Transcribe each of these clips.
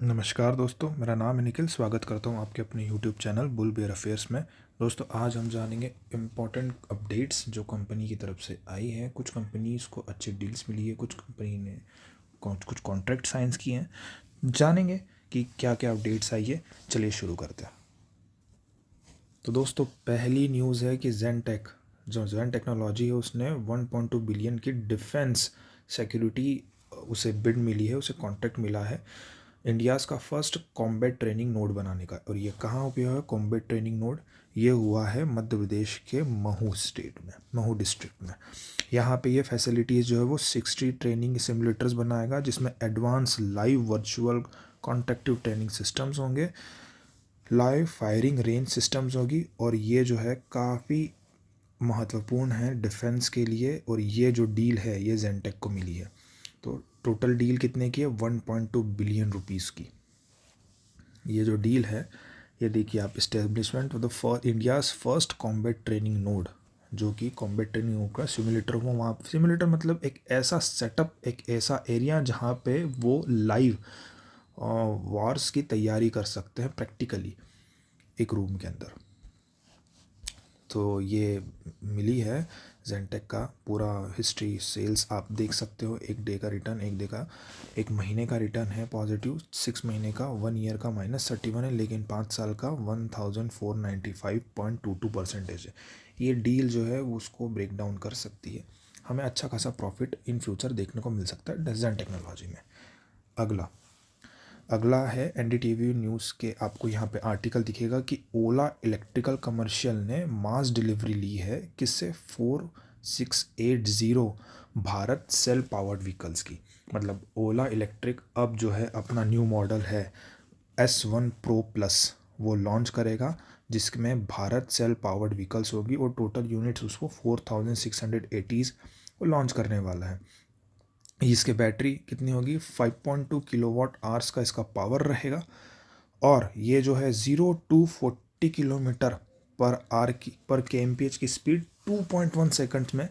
नमस्कार दोस्तों, मेरा नाम है निखिल। स्वागत करता हूं आपके अपने YouTube channel Bull Bear Affairs में। दोस्तों, आज हम जानेंगे इम्पॉर्टेंट अपडेट्स जो कंपनी की तरफ से आई हैं। कुछ कंपनीज़ को अच्छी डील्स मिली है, कुछ कंपनी ने कुछ कॉन्ट्रैक्ट साइंस किए हैं। जानेंगे कि क्या क्या अपडेट्स आई है। चलिए शुरू करते हैं। तो दोस्तों, पहली न्यूज़ है कि जेनटेक, जो जेन टेक्नोलॉजी है, उसने 1.2 बिलियन की डिफेंस सिक्योरिटी उसे बिड मिली है, उसे कॉन्ट्रैक्ट मिला है इंडियाज़ का फर्स्ट कॉम्बैट ट्रेनिंग नोड बनाने का। और ये कहाँ उपयोग है कॉम्बैट ट्रेनिंग नोड? ये हुआ है मध्य प्रदेश के महू स्टेट में, महू डिस्ट्रिक्ट में। यहाँ पे ये फैसिलिटीज़ जो है वो 60 ट्रेनिंग सिमुलेटर्स बनाएगा, जिसमें advance live virtual constructive training systems होंगे, लाइव फायरिंग रेंज सिस्टम्स होगी। और ये जो है काफ़ी महत्वपूर्ण है डिफेंस के लिए। और ये जो डील है ये जेनटेक को मिली है। तो टोटल डील कितने की है? 1.2 बिलियन रुपीज़ की ये जो डील है। ये देखिए आप, establishment of the India's first combat training node, जो कि कॉम्बैट ट्रेनिंग नोड का सिमुलेटर हो। वहाँ सिमुलेटर मतलब एक ऐसा सेटअप, एक ऐसा एरिया जहाँ पे वो लाइव वॉर्स की तैयारी कर सकते हैं प्रैक्टिकली एक रूम के अंदर। तो ये मिली है जेनटेक का पूरा हिस्ट्री, सेल्स आप देख सकते हो। एक डे का रिटर्न, एक महीने का रिटर्न है पॉजिटिव, 6 महीने का, 1 ईयर का -31 है, लेकिन 5 साल का 1495.22% है। ये डील जो है उसको ब्रेक डाउन कर सकती है। हमें अच्छा खासा प्रॉफिट इन फ्यूचर देखने को मिल सकता है जेन टेक्नोलॉजी में। अगला है एनडीटीवी न्यूज़ के, आपको यहाँ पे आर्टिकल दिखेगा कि ओला इलेक्ट्रिकल कमर्शियल ने मास डिलीवरी ली है किससे? 4680 भारत सेल पावर्ड व्हीकल्स की। मतलब ओला इलेक्ट्रिक अब जो है अपना न्यू मॉडल है S1 Pro Plus वो लॉन्च करेगा, जिसमें भारत सेल पावर्ड व्हीकल्स होगी और टोटल यूनिट्स उसको 4680 वो लॉन्च करने वाला है। इसके बैटरी कितनी होगी? 5.2 किलोवाट आवर्स का इसका पावर रहेगा। और ये जो है 0 to 40 किलोमीटर पर आर की पर kmph की स्पीड 2.1 सेकंड्स में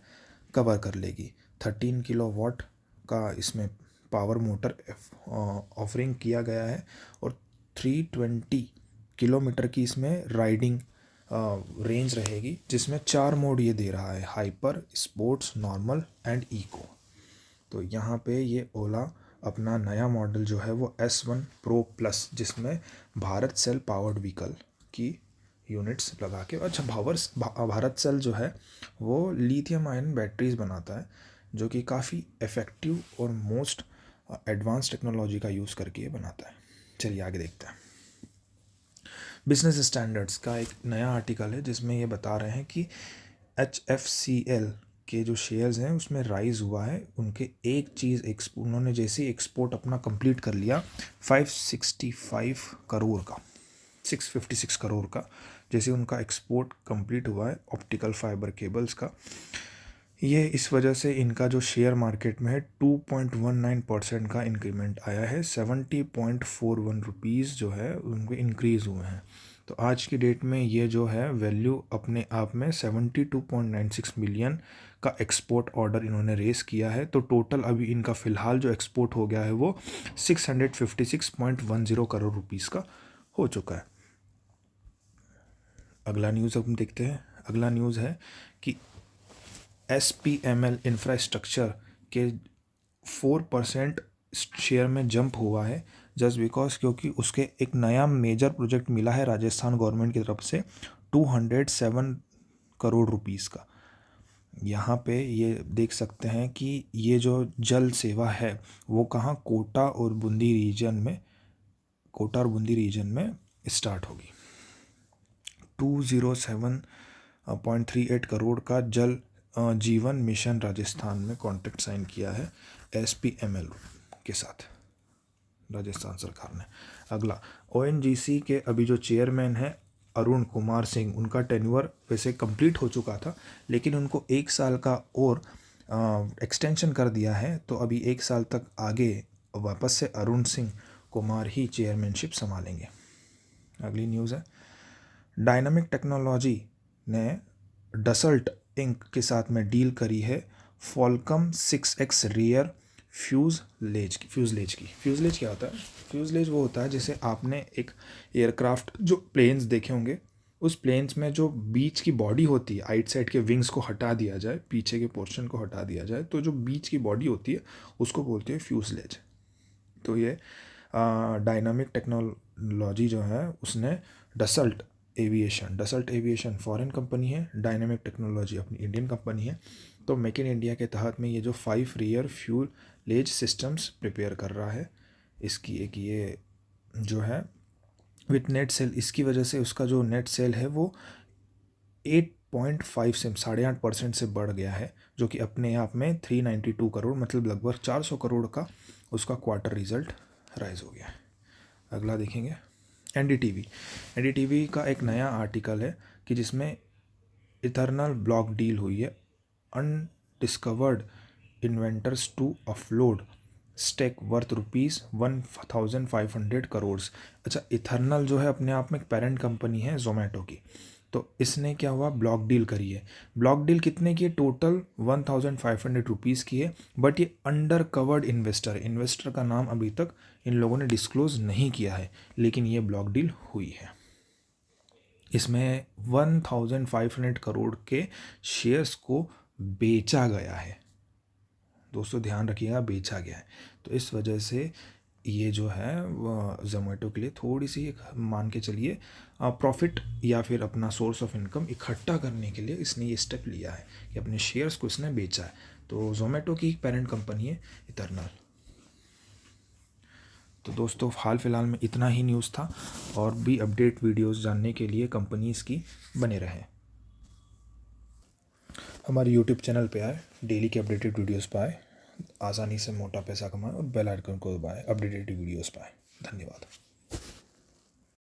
कवर कर लेगी। 13 किलोवाट का इसमें पावर मोटर ऑफरिंग किया गया है। और 320 किलोमीटर की इसमें राइडिंग रेंज रहेगी, जिसमें 4 मोड ये दे रहा है: hyper, sports, normal and eco. तो यहाँ पे ये ओला अपना नया मॉडल जो है वो S1 Pro Plus, जिसमें भारत सेल पावर्ड व्हीकल की यूनिट्स लगा के, अच्छा भारत सेल जो है वो लिथियम आयन बैटरीज बनाता है, जो कि काफ़ी इफ़ेक्टिव और मोस्ट एडवांस टेक्नोलॉजी का यूज़ करके ये बनाता है। चलिए आगे देखते हैं। बिजनेस स्टैंडर्ड्स का एक नया आर्टिकल है, जिसमें ये बता रहे हैं कि HFCL के जो शेयर्स हैं उसमें राइज हुआ है। उनके उन्होंने जैसे एक्सपोर्ट अपना कंप्लीट कर लिया 565 करोड़ का, 656 करोड़ का, जैसे उनका एक्सपोर्ट कंप्लीट हुआ है ऑप्टिकल फाइबर केबल्स का। ये इस वजह से इनका जो शेयर मार्केट में है 2.19% का इंक्रीमेंट आया है। 70.41 रुपीज़ जो है उनको इंक्रीज़ हुए हैं। तो आज की डेट में ये जो है वैल्यू अपने आप में 72.96 मिलियन का एक्सपोर्ट ऑर्डर इन्होंने रेस किया है। तो टोटल अभी इनका फ़िलहाल जो एक्सपोर्ट हो गया है वो 656.10 करोड़ रुपीज़ का हो चुका है। अगला न्यूज़ अब हम देखते हैं। अगला न्यूज़ है कि SPML इंफ्रास्ट्रक्चर के 4% शेयर में जंप हुआ है, जस्ट बिकॉज क्योंकि उसके एक नया मेजर प्रोजेक्ट मिला है राजस्थान गवर्नमेंट की तरफ से 207 करोड़ रुपीज़ का। यहाँ पे ये देख सकते हैं कि ये जो जल सेवा है वो कहाँ, कोटा और बूंदी रीजन में स्टार्ट होगी। 207.38 करोड़ का जल जीवन मिशन राजस्थान में कॉन्ट्रैक्ट साइन किया है SPML के साथ, राजस्थान सरकार ने। अगला, ONGC के अभी जो चेयरमैन है अरुण कुमार सिंह, उनका टेन्योर वैसे कंप्लीट हो चुका था, लेकिन उनको 1 साल का और एक्सटेंशन कर दिया है। तो अभी 1 साल तक आगे वापस से अरुण सिंह कुमार ही चेयरमैनशिप संभालेंगे। अगली न्यूज़ है, डायनामिक टेक्नोलॉजी ने डसल्ट इंक के साथ में डील करी है फॉल्कम 6X रियर फ्यूजलेज की। फ्यूजलेज क्या होता है? फ्यूजलेज वो होता है जैसे आपने एक एयरक्राफ्ट जो प्लेन्स देखे होंगे, उस प्लेन्स में जो बीच की बॉडी होती है, आइट साइड के विंग्स को हटा दिया जाए, पीछे के पोर्शन को हटा दिया जाए, तो जो बीच की बॉडी होती है उसको बोलते हैं फ्यूजलेज। तो ये डायनामिक टेक्नोलॉजी जो है उसने डसल्ट एविएशन फॉरेन कंपनी है, डायनामिक टेक्नोलॉजी अपनी इंडियन कंपनी है। तो मेक इन इंडिया के तहत में ये जो 5 रियर फ्यूलेज सिस्टम्स प्रिपेयर कर रहा है, इसकी एक ये जो है विथ नेट सेल, इसकी वजह से उसका जो नेट सेल है वो 8.5 से 8.5% से बढ़ गया है, जो कि अपने आप में 392 करोड़ मतलब लगभग 400 करोड़ का उसका क्वार्टर रिजल्ट राइज हो गया है। अगला देखेंगे एनडीटीवी का एक नया आर्टिकल है कि जिसमें इथरनल ब्लॉक डील हुई है undiscovered inventors to offload stake worth ₹1,500 crore. अच्छा, इथरनल जो है अपने आप में एक पेरेंट कंपनी है जोमेटो की, तो इसने क्या हुआ, ब्लॉक डील करी है। ब्लॉक डील कितने की है, टोटल ₹1,500 की है, बट ये अंडर कवर्ड इन्वेस्टर का नाम अभी तक इन लोगों ने डिस्क्लोज नहीं किया है, लेकिन ये ब्लॉक डील हुई है। इसमें 1,500 करोड़ के शेयर्स को बेचा गया है। दोस्तों ध्यान रखिएगा, बेचा गया है। तो इस वजह से ये जो है जोमेटो के लिए थोड़ी सी एक मान के चलिए प्रॉफिट या फिर अपना सोर्स ऑफ इनकम इकट्ठा करने के लिए इसने ये स्टेप लिया है कि अपने शेयर्स को इसने बेचा है। तो जोमेटो की एक पेरेंट कंपनी है इथरनल। तो दोस्तों हाल फिलहाल में इतना ही न्यूज़ था, और भी अपडेट वीडियोस जानने के लिए कंपनीज़ की बने रहें। हमारे यूट्यूब चैनल पे आए, डेली के अपडेटेड वीडियोस पाए, आसानी से मोटा पैसा कमाएं और बेल आइकन को दबाएं, अपडेटेड वीडियोस पाएं। धन्यवाद।